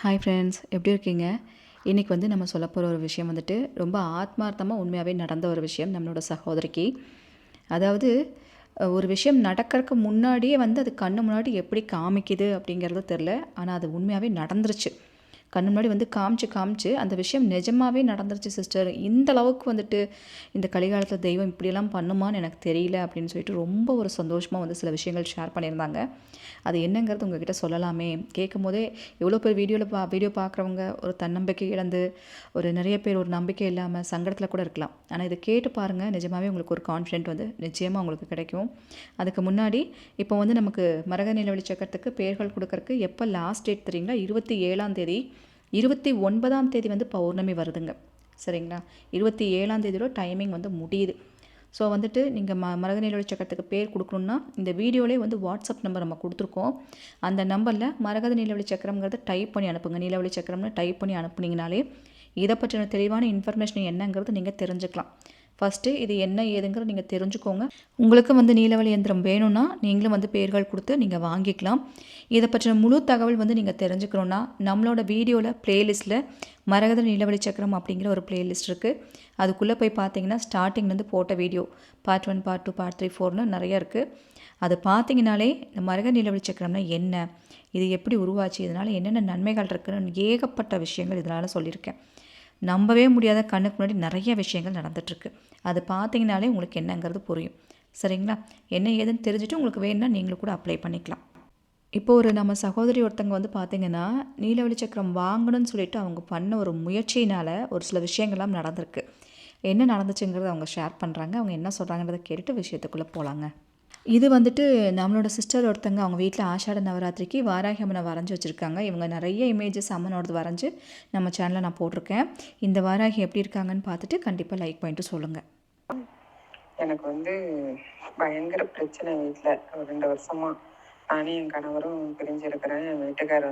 Hi friends, எப்படி இருக்கீங்க? இன்றைக்கி நம்ம சொல்ல போகிற ஒரு விஷயம் ரொம்ப ஆத்மார்த்தமாக உண்மையாகவே நடந்த ஒரு விஷயம் நம்மளோட சகோதரிக்கு. அதாவது ஒரு விஷயம் நடக்கறதுக்கு முன்னாடியே அது கண்ணு முன்னாடி எப்படி காமிக்குது அப்படிங்கிறது தெரில. ஆனால் அது உண்மையாகவே நடந்துருச்சு. கண்ணு முன்னாடி காமிச்சு அந்த விஷயம் நிஜமாகவே நடந்துருச்சு சிஸ்டர். இந்த அளவுக்கு இந்த கலிகாலத்தில் தெய்வம் இப்படியெல்லாம் பண்ணுமான்னு எனக்கு தெரியல அப்படின்னு சொல்லிட்டு ரொம்ப ஒரு சந்தோஷமாக சில விஷயங்கள் ஷேர் பண்ணியிருந்தாங்க. அது என்னங்கிறது உங்ககிட்ட சொல்லலாமே கேட்கும் போதே எவ்வளோ பேர் வீடியோ பார்க்குறவங்க ஒரு தன்னம்பிக்கை இழந்து ஒரு நிறைய பேர் ஒரு நம்பிக்கை இல்லாமல் சங்கடத்தில் கூட இருக்கலாம். ஆனால் இதை கேட்டு பாருங்கள், நிஜமாகவே உங்களுக்கு ஒரு கான்ஃபிடென்ட் நிச்சயமாக உங்களுக்கு கிடைக்கும். அதுக்கு முன்னாடி இப்போ நமக்கு மரக நிலவெளி சக்கரத்துக்கு பெயர்கள் கொடுக்கறக்கு எப்போ லாஸ்ட் டேட் தெரியுங்களா? 27ஆம் தேதி 29ஆம் தேதி பௌர்ணமி வருதுங்க. சரிங்களா? 27ஆம் தேதியோட டைமிங் முடியுது. ஸோ நீங்கள் மரக நீலவழி சக்கரத்துக்கு பேர் கொடுக்கணுன்னா இந்த வீடியோலேயே வாட்ஸ்அப் நம்பர் நம்ம கொடுத்துருக்கோம். அந்த நம்பரில் மரகத நீலவழி சக்கரம்ங்கிறத டைப் பண்ணி அனுப்புங்க. நீலவழி சக்கரம்னு டைப் பண்ணி அனுப்புனீங்கனாலே இதை பற்றின தெளிவான இன்ஃபர்மேஷன் என்னங்கிறது நீங்கள் தெரிஞ்சுக்கலாம். ஃபஸ்ட்டு இது என்ன ஏதுங்கிறது நீங்கள் தெரிஞ்சுக்கோங்க. உங்களுக்கு நீலவழி இயந்திரம் வேணும்னா நீங்களும் பேர்கள் கொடுத்து நீங்கள் வாங்கிக்கலாம். இதை பற்றின முழு தகவல் நீங்கள் தெரிஞ்சுக்கணுன்னா நம்மளோட வீடியோவில் ப்ளேலிஸ்ட்டில் மரகத நீலவழி சக்கரம் அப்படிங்கிற ஒரு ப்ளேலிஸ்ட் இருக்குது. அதுக்குள்ளே போய் பார்த்தீங்கன்னா ஸ்டார்டிங்லேருந்து போட்ட வீடியோ பார்ட் 1, பார்ட் 2, பார்ட் 3, 4ன்னு நிறைய இருக்குது. அது பார்த்தீங்கனாலே இந்த மரக நீலவழி சக்கரம்னா என்ன, இது எப்படி உருவாச்சு, இதனால் என்னென்ன நன்மைகள் இருக்குன்னு ஏகப்பட்ட விஷயங்கள் இதனால் சொல்லியிருக்கேன். நம்பவே முடியாத கண்ணுக்கு முன்னாடி நிறைய விஷயங்கள் நடந்துகிட்ருக்கு. அது பார்த்தீங்கனாலே உங்களுக்கு என்னங்கிறது புரியும். சரிங்களா? என்ன ஏதுன்னு தெரிஞ்சுட்டு உங்களுக்கு வேணும்னா நீங்களும் கூட அப்ளை பண்ணிக்கலாம். இப்போது நம்ம சகோதரி ஒருத்தங்க பார்த்தீங்கன்னா நீலவழி சக்கரம் வாங்கணும்னு சொல்லிட்டு அவங்க பண்ண ஒரு முயற்சியினால் ஒரு சில விஷயங்கள்லாம் நடந்திருக்கு. என்ன நடந்துச்சுங்கிறத அவங்க ஷேர் பண்ணுறாங்க. அவங்க என்ன சொல்கிறாங்கன்றதை கேட்டுட்டு விஷயத்துக்குள்ளே போகலாங்க. இது நம்மளோட சிஸ்டர் ஒருத்தங்க அவங்க வீட்டில் ஆஷாட நவராத்திரிக்கு வாராகி அம்மனை வரைஞ்சி வச்சுருக்காங்க. இவங்க நிறைய இமேஜஸ் அம்மனோடது வரைஞ்சி நம்ம சேனலில் நான் போட்டிருக்கேன். இந்த வாராகி எப்படி இருக்காங்கன்னு பார்த்துட்டு கண்டிப்பாக லைக் பண்ணிட்டு சொல்லுங்கள். எனக்கு பயங்கர பிரச்சனை வீட்டில் ஒரு 2 வருஷமாக. நானும் என் கணவரும் பிரிஞ்சிருக்கிறேன். என் வீட்டுக்கார்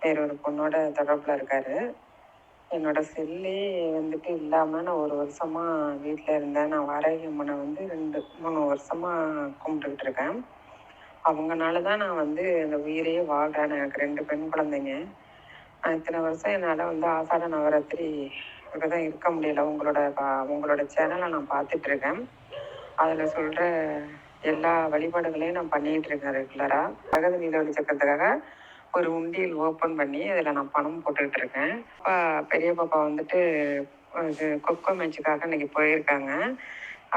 வேறொரு பொண்ணோட தொடர்பில் இருக்கார். என்னோட செல்லே இல்லாமல் நான் 1 வருஷமாக வீட்டில் இருந்தேன். நான் வாராகி அம்மனை 2, 3 வருஷமாக கும்பிட்டுக்கிட்டு இருக்கேன். அவங்கனால தான் நான் இந்த உயிரையே வாழ்கிறேன். எனக்கு 2 பெண் குழந்தைங்க. இத்தனை வருஷம் என்னால் ஆஷாட நவராத்திரி தான் இருக்க முடியல. உங்களோட சேனலை நான் பார்த்துட்ருக்கேன். அதில் சொல்கிற எல்லா வழிபாடுகளையும் நான் பண்ணிகிட்டு இருக்கேன் ரெகுலராக. மரகத நீலவழி சக்கரத்துக்காக ஒரு உண்டியல் ஓப்பன் பண்ணி அதில் நான் பணம் போட்டுக்கிட்டு இருக்கேன். பெரிய பாப்பா இது கொக்கோ மேட்சுக்காக இன்றைக்கி போயிருக்காங்க.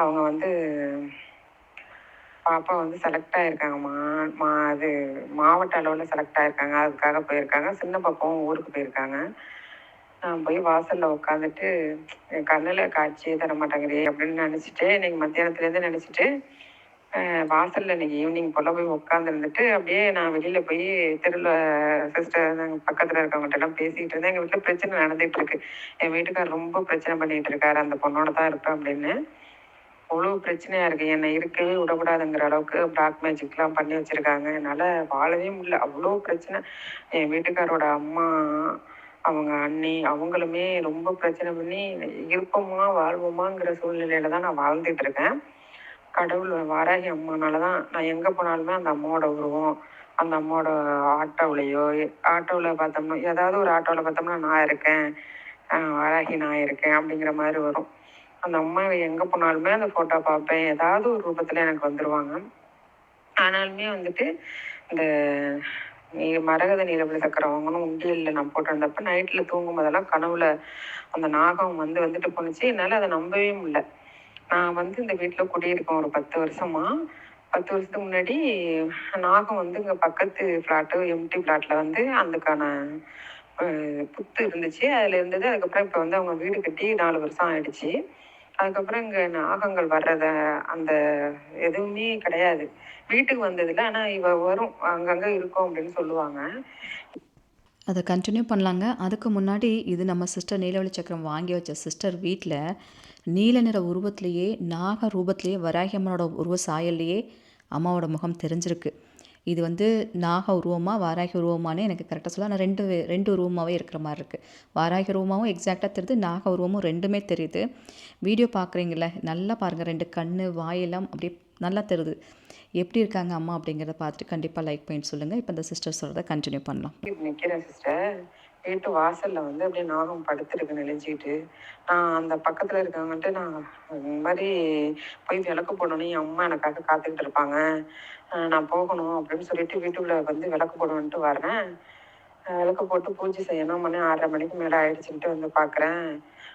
அவங்க பாப்பா செலக்ட் ஆகியிருக்காங்கம்மா. அது மாவட்ட அளவில் செலக்ட் ஆகியிருக்காங்க. அதுக்காக போயிருக்காங்க. சின்ன பாப்பாவும் ஊருக்கு போயிருக்காங்க. நான் போய் வாசலில் உட்காந்துட்டு என் கண்ணில் காட்சியே தர மாட்டேங்கிறே அப்படின்னு நினச்சிட்டு இன்றைக்கி மத்தியானத்துலேருந்து நினச்சிட்டு வாசலில் இன்றைக்கி ஈவினிங் போல் போய் உட்காந்துருந்துட்டு அப்படியே நான் வெளியில் போய் தெருவில் சிஸ்டர் நாங்கள் பக்கத்தில் இருக்கவங்கள்ட்ட எல்லாம் பேசிக்கிட்டு இருந்தேன். எங்கள் வீட்டில் பிரச்சனை நடந்துகிட்டு இருக்கு. என் வீட்டுக்கார் ரொம்ப பிரச்சனை பண்ணிகிட்டு இருக்காரு. அந்த பொண்ணோட தான் இருப்பேன் அப்படின்னு. அவ்வளோ பிரச்சனையாக இருக்குது. என்னை இருக்கவே விடக்கூடாதுங்கிற அளவுக்கு பிளாக் மேஜிக்லாம் பண்ணி வச்சுருக்காங்க. என்னால் வாழவே முடியல. அவ்வளோ பிரச்சனை. என் வீட்டுக்காரோட அம்மா, அவங்க அண்ணி அவங்களுமே ரொம்ப பிரச்சனை பண்ணி இருப்போமா வாழ்வோமாங்கிற சூழ்நிலையில தான் நான் வாழ்ந்துட்டு இருக்கேன். கடவுள் வாராகி அம்மானால தான் நான் எங்கே போனாலுமே அந்த அம்மாவோட உருவம், அந்த அம்மாவோட ஆட்டோவில் பார்த்தோம்னா ஏதாவது ஒரு ஆட்டோவில் பார்த்தோம்னா நான் இருக்கேன், வாராகி நான் இருக்கேன் அப்படிங்கிற மாதிரி வரும். அந்த அம்மா எங்கே போனாலுமே அந்த ஃபோட்டோ பார்ப்பேன். ஏதாவது ஒரு ரூபத்தில் எனக்கு வந்துடுவாங்க. ஆனாலுமே இந்த மரகத நீலவழி சக்கரம் வாங்கணும் உண்டியலில் நான் போட்டிருந்தப்ப நைட்டில் தூங்கும் போதெல்லாம் கனவுல அந்த நாகம் வந்துட்டு போணுச்சு. என்னால் அதை நம்பவே முடியல. நான் இந்த வீட்டில் குடியிருக்கேன் ஒரு 10 வருஷமாக. 10 வருஷத்துக்கு முன்னாடி நாகம் இங்கே பக்கத்து ஃப்ளாட்டு எம்டி ஃப்ளாட்டில் அதுக்கான புத்து இருந்துச்சு. அதில் இருந்தது. அதுக்கப்புறம் இப்போ அவங்க வீடு கட்டி 4 வருஷம் ஆயிடுச்சு. அதுக்கப்புறம் இங்கே நாகங்கள் வர்றத அந்த எதுவுமே கிடையாது. வீட்டுக்கு வந்ததில்லை. ஆனால் இவ வரும், அங்கங்கே இருக்கும் அப்படின்னு சொல்லுவாங்க. அதை கண்டினியூ பண்ணலாங்க. அதுக்கு முன்னாடி இது நம்ம சிஸ்டர் நீலவழி சக்கரம் வாங்கி வச்ச சிஸ்டர் வீட்டில் நீல நிற உருவத்திலேயே நாக ரூபத்திலேயே வராகி அம்மனோட உருவ சாயல்லையே அம்மாவோட முகம் தெரிஞ்சிருக்கு. இது நாக உருவமா வாராகி உருவமானே எனக்கு கரெக்டாக சொல்ல. ஆனால் ரெண்டு உருவமாகவே இருக்கிற மாதிரி இருக்குது. வாராகி உருவமாகவும் எக்ஸாக்டாக தெரியுது, நாக உருவமும் ரெண்டுமே தெரியுது. வீடியோ பார்க்குறீங்கள நல்லா பாருங்கள். 2 கண் வாயெல்லாம் அப்படியே நல்லா தெரியுது. எப்படி இருக்காங்க அம்மா அப்படிங்கிறத பார்த்துட்டு கண்டிப்பாக லைக் பண்ணிட்டு சொல்லுங்கள். இப்போ இந்த சிஸ்டர் சொல்கிறத கண்டினியூ பண்ணலாம். நிற்கிறேன் சிஸ்டர். வீட்டு வாசல்ல வந்து அப்படியே நாகம் படுத்துருக்கு நெளிஞ்சிக்கிட்டு. நான் அந்த பக்கத்தில் இருக்கவங்கன்ட்டு நான் இந்த மாதிரி போய் விளக்கு போடணும், என் அம்மா எனக்காக காத்துக்கிட்டு இருப்பாங்க, நான் போகணும் அப்படின்னு சொல்லிட்டு வீட்டுக்குள்ளே வந்து விளக்கு போடணுன்ட்டு வரேன். விளக்கு போட்டு பூஜை செய்யணும், மணி 6:30 மணிக்கு மேலே ஆயிடுச்சுன்ட்டு வந்து பார்க்குறேன்.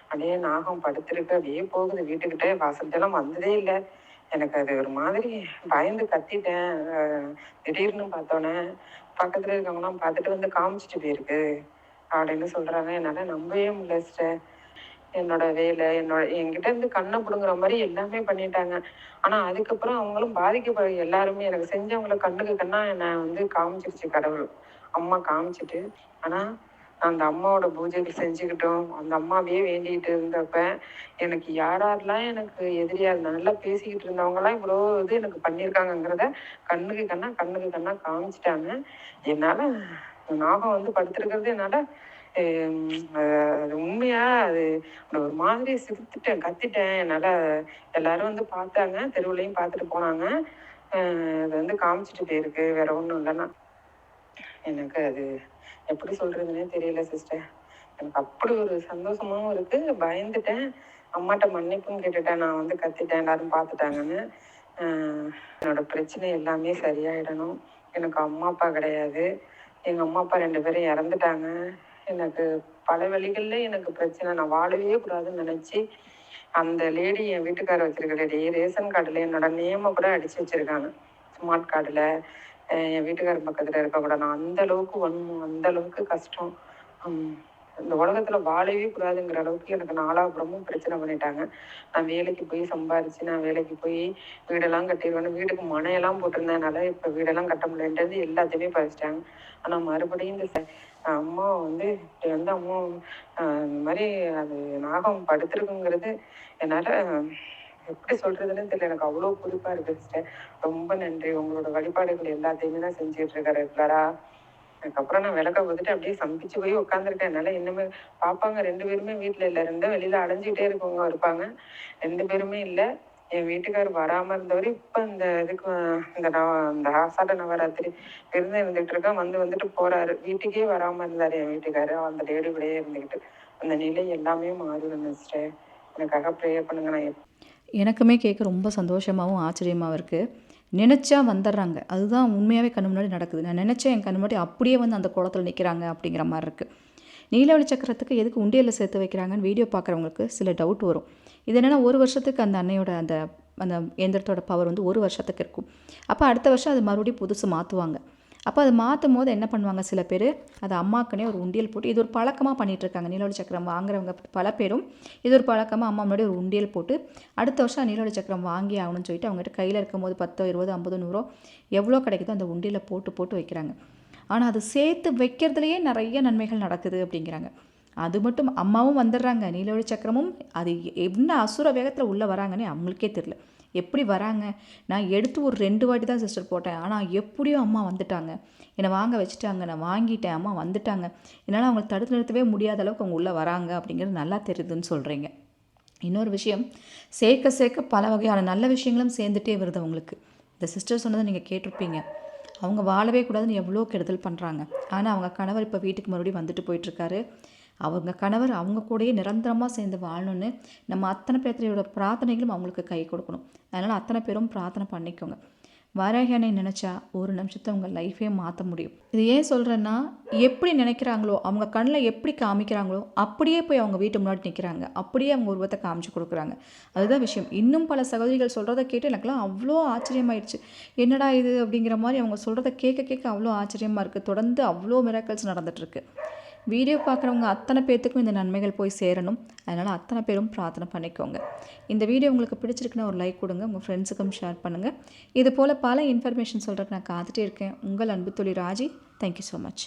அப்படியே நாகம் படுத்துருக்கு, அப்படியே போகுது வீட்டுக்கிட்டே. வாசல்கிட்டலாம் வந்ததே இல்லை. எனக்கு அது ஒரு மாதிரி பயந்து கத்திட்டேன். திடீர்னு பார்த்தோன்னே பக்கத்தில் இருக்கவங்களாம் பார்த்துட்டு வந்து காமிச்சிட்டு போயிருக்கு அப்படின்னு சொல்கிறாங்க. என்னால் நம்பவே முடியல சிஸ்டர். என்னோட வேலை, என்கிட்ட இருந்து கண்ணை பிடுங்குற மாதிரி எல்லாமே பண்ணிட்டாங்க. ஆனால் அதுக்கப்புறம் அவங்களும் எல்லாருமே எனக்கு செஞ்சவங்கள கண்ணுக்கு கண்ணா என்னை வந்து காமிச்சிருச்சு கடவுள். அம்மா காமிச்சிட்டு. ஆனால் அந்த அம்மாவோட பூஜைகள் செஞ்சுக்கிட்டோம், அந்த அம்மாவையே வேண்டிக்கிட்டு இருந்தப்ப எனக்கு யாரெல்லாம் எனக்கு எதிரியா இருந்தா நல்லா பேசிக்கிட்டு இருந்தவங்கலாம் இவ்வளோ இது எனக்கு பண்ணியிருக்காங்கங்கிறத கண்ணுக்கு கண்ணா காமிச்சிட்டாங்க. என்னால் நாகம் வந்து படுத்திருக்கிறது என்னால் அது உண்மையா அது ஒரு மாதிரி சிரித்துட்டேன், கத்திட்டேன். என்னால் எல்லாரும் வந்து பார்த்தாங்க, தெருவுலையும் பார்த்துட்டு போனாங்க. அது வந்து காமிச்சிட்டு போயிருக்கு, வேற ஒன்றும் இல்லைன்னா. எனக்கு அது எப்படி சொல்றதுன்னே தெரியல சிஸ்டர். எனக்கு அப்படி ஒரு சந்தோஷமாவும் இருக்கு, பயந்துட்டேன். அம்மாட்ட மன்னிப்பும் கேட்டுட்டேன். நான் வந்து கத்திட்டேன், எல்லாரும் பார்த்துட்டாங்கன்னு. என்னோட பிரச்சனை எல்லாமே சரியாயிடணும். எனக்கு அம்மா அப்பா கிடையாது. எங்கள் அம்மா அப்பா 2 பேரும் இறந்துட்டாங்க. எனக்கு பல வழிகளில் எனக்கு பிரச்சனை. நான் வாழவே கூடாதுன்னு நினச்சி அந்த லேடி, என் வீட்டுக்காரர் வச்சிருக்க லேடி, ரேஷன் கார்டில் என்னோட நேமை கூட அடித்து வச்சுருக்காங்க. ஸ்மார்ட் கார்டில் என் வீட்டுக்காரர் பக்கத்தில் இருக்கக்கூடாது. நான் அந்த அளவுக்கு அந்த அளவுக்கு கஷ்டம். இந்த உலகத்தில் வாழவே கூடாதுங்கிற அளவுக்கு எனக்கு நாலாபுறமும் பிரச்சனை பண்ணிட்டாங்க. நான் வேலைக்கு போய் சம்பாரித்து, நான் வேலைக்கு போய் வீடெல்லாம் கட்டிடுவேன். வீட்டுக்கு மனையெல்லாம் போட்டிருந்ததுனால இப்போ வீடெல்லாம் கட்ட முடியன்றது எல்லாத்தையுமே பறிச்சிட்டாங்க. ஆனால் மறுபடியும் இந்த அம்மா வந்து இப்படி வந்து அம்மா இந்த மாதிரி அது நாகம் படுத்திருக்குங்கிறது என்னால் எப்படி சொல்கிறதுன்னு தெரியல. எனக்கு அவ்வளோ குறிப்பாக இருக்குது சிஸ்டர். ரொம்ப நன்றி. உங்களோட வழிபாடுகள் எல்லாத்தையுமே தான் செஞ்சுட்டு இருக்கேன் ரெகுலராக. அதுக்கப்புறம் நான் விளக்க போட்டுட்டு அப்படியே சம்பிச்சு போய் உட்காந்துருக்கேன். என்னால் இன்னுமே பார்ப்பாங்க 2 பேருமே வீட்டில் இல்லை. 2 வெளியில் அலைஞ்சிக்கிட்டே இருக்கவங்க இருப்பாங்க. 2 பேருமே இல்லை. என் வீட்டுக்கார் வராமல் இருந்தவர் இப்போ இந்த இதுக்கு இந்த ஆசாட நவராத்திரி இருந்து இருந்துகிட்டு இருக்கேன். வந்துட்டு போகிறாரு. வீட்டுக்கே வராமல் இருந்தார் என் வீட்டுக்காரு. அந்த லேடி கூடயே இருந்துக்கிட்டு. அந்த நிலை எல்லாமே மாறிடும் சிஸ்டர். எனக்காக ப்ரேயர் பண்ணுங்க. நான் எனக்குமே கேட்க ரொம்ப சந்தோஷமாகவும் ஆச்சரியமாகவும் இருக்குது. நினச்சா வந்துடுறாங்க. அதுதான் உண்மையாகவே கண்ணு முன்னாடி நடக்குது. நான் நினச்சேன் என் கண்ணு முன்னாடி அப்படியே வந்து அந்த கோலத்தில் நிற்கிறாங்க அப்படிங்கிற மாதிரி இருக்குது. நீலவழி சக்கரத்துக்கு எதுக்கு உண்டியலில் சேர்த்து வைக்கிறாங்கன்னு வீடியோ பார்க்குறவங்களுக்கு சில டவுட் வரும். இது என்னென்னா 1 வருஷத்துக்கு அந்த அன்னையோட அந்த அந்த எந்திரத்தோட பவர் வந்து 1 வருஷத்துக்கு இருக்கும். அப்போ அடுத்த வருஷம் அது மறுபடியும் புதுசு மாற்றுவாங்க. அப்போ அதை மாற்றும் போது என்ன பண்ணுவாங்க சில பேர், அது அம்மாக்குன்னே ஒரு உண்டியல் போட்டு, இது ஒரு பழக்கமாக பண்ணிகிட்ருக்காங்க. நீலவழி சக்கரம் வாங்குறவங்க பல பேரும் இது ஒரு பழக்கமாக அம்மா முன்னாடி ஒரு உண்டியல் போட்டு அடுத்த வருஷம் நீலவழி சக்கரம் வாங்கி ஆகணும்னு சொல்லிட்டு அவங்ககிட்ட கையில் இருக்கும்போது 10, 20, 50, 100 எவ்வளோ கிடைக்குதோ அந்த உண்டியலில் போட்டு வைக்கிறாங்க. ஆனால் அது சேர்த்து வைக்கிறதுலையே நிறைய நன்மைகள் நடக்குது அப்படிங்கிறாங்க. அது மட்டும் அம்மாவும் வந்துடுறாங்க, நீலவழி சக்கரமும் அது என்ன அசுர வேகத்தில் உள்ளே வராங்கன்னே அவங்களுக்கே தெரில. எப்படி வராங்க? நான் எடுத்து ஒரு 2 வாட்டி தான் சிஸ்டர் போட்டேன். ஆனால் எப்படியோ அம்மா வந்துட்டாங்க. என்னை வாங்க வச்சுட்டாங்க. நான் வாங்கிட்டேன். அம்மா வந்துட்டாங்க. என்னால் அவங்களை தடுத்து நிறுத்தவே முடியாத அளவுக்கு அவங்க உள்ளே வராங்க அப்படிங்கிறது நல்லா தெரியுதுன்னு சொல்கிறீங்க. இன்னொரு விஷயம், சேர்க்க பல வகையான நல்ல விஷயங்களும் சேர்ந்துட்டே வருது அவங்களுக்கு. இந்த சிஸ்டர் சொன்னதை நீங்கள் கேட்டிருப்பீங்க. அவங்க வாழவே கூடாதுன்னு எவ்வளோ கெடுதல் பண்ணுறாங்க. ஆனால் அவங்க கணவர் இப்போ வீட்டுக்கு மறுபடியும் வந்துட்டு போயிட்டுருக்காரு. அவங்க கணவர் அவங்க கூடயே நிரந்தரமாக சேர்ந்து வாழணும்னு நம்ம அத்தனை பேர்த்தையோட பிரார்த்தனைகளும் அவங்களுக்கு கை கொடுக்கணும். அதனால் அத்தனை பேரும் பிரார்த்தனை பண்ணிக்கோங்க. வராகியனை நினச்சா ஒரு நிமிஷத்தை அவங்க லைஃபே மாற்ற முடியும். இது ஏன் சொல்கிறேன்னா, எப்படி நினைக்கிறாங்களோ, அவங்க கண்ணில் எப்படி காமிக்கிறாங்களோ அப்படியே போய் அவங்க வீட்டு முன்னாடி நிற்கிறாங்க. அப்படியே அவங்க உருவத்தை காமிச்சு கொடுக்குறாங்க. அதுதான் விஷயம். இன்னும் பல சகோதரிகள் சொல்கிறத கேட்டு எனக்குலாம் அவ்வளோ ஆச்சரியமாயிடுச்சு. என்னடா இது அப்படிங்கிற மாதிரி அவங்க சொல்கிறத கேட்க அவ்வளோ ஆச்சரியமாக இருக்குது. தொடர்ந்து அவ்வளோ மிராக்கிள்ஸ் நடந்துகிட்ருக்கு. வீடியோ பார்க்குறவங்க அத்தனை பேர்த்துக்கும் இந்த நன்மைகள் போய் சேரணும். அதனால் அத்தனை பேரும் பிரார்த்தனை பண்ணிக்கோங்க. இந்த வீடியோ உங்களுக்கு பிடிச்சிருக்குன்னா ஒரு லைக் கொடுங்க. உங்கள் ஃப்ரெண்ட்ஸுக்கும் ஷேர் பண்ணுங்கள். இது போல் பல இன்ஃபர்மேஷன் சொல்கிறதுக்கு நான் காத்துட்டே இருக்கேன். உங்கள் அன்பு தோழி ராஜி. Thank you so much.